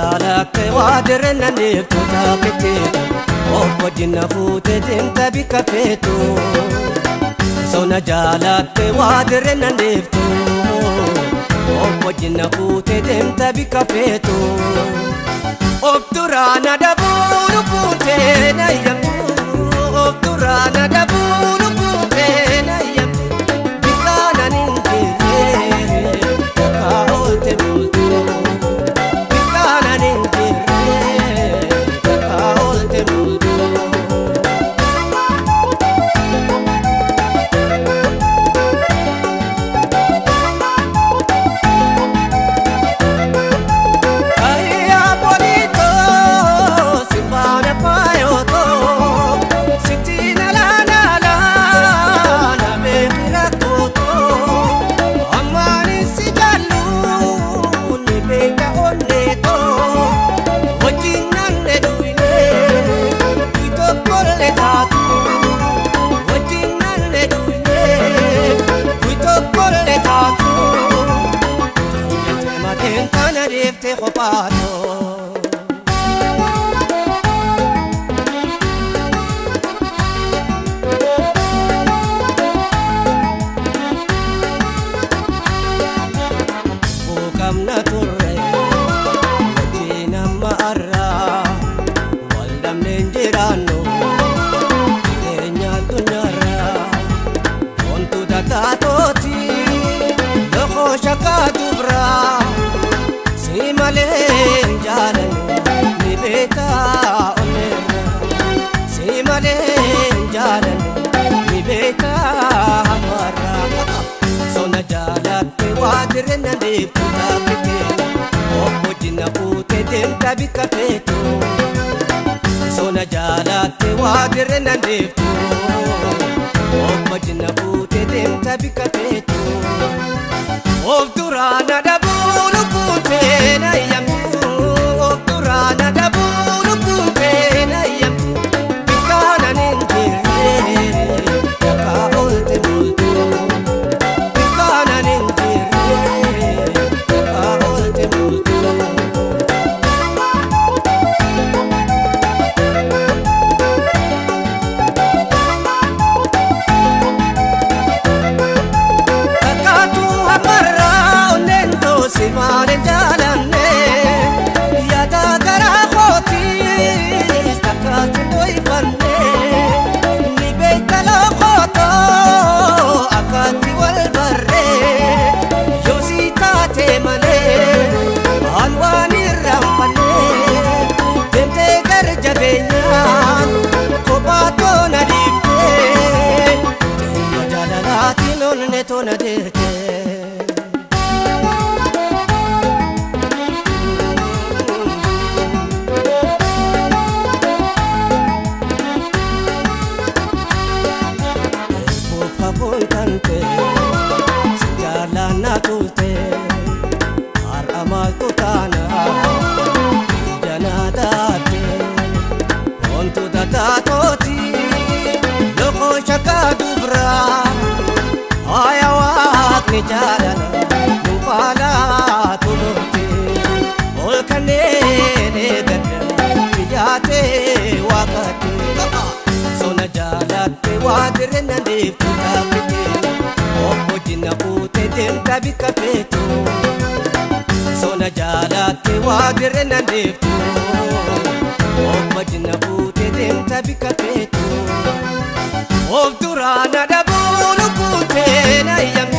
جالك وادرنا نفتو تاكتيتو وجنا فوتت انت بكفيتو سونا جالك وادرنا نفتو وجنا فوتت انت بكفيتو obdurana dabulu putena yambu obdurana dabulu putena yambu bikana ninjire kaolte multu bikana ninjire kaolte multu te khopato bukam na turre wajina marra waldam nenjirano enya dunyara ontu datatoti lokho shaka dubra Simalen jalan ni beta onera Simalen jalan ni beta hamara Sona jalan te wadirna de puta kete Opojina pute denta bikapeto Sona jalan te wadirna de Opojina pute denta bikapeto Obdurana dabulu putena yambu Obdurana dabulu putena yambu Bikana ninjire kaolte multu Bikana ninjire kaolte multu Simane jalanne yada gara khoti stakat doi banne ni beitalo khoto akati wal barre yosita te mane anwani rampane dente gar jabenya kobato nadite jalalati non ne to nadite Tante sejalana tulte har amal tutana jana date ontu datatoti loko shaka dubra ayawat ni jalana nupala tulote olkane ne gadda tiyate wakati sona jalate wadirna de Opojina pute denta bikapeto Sona jalate wadirna neftu Opojina pute denta bikapeto Obdurana dabulu putena yam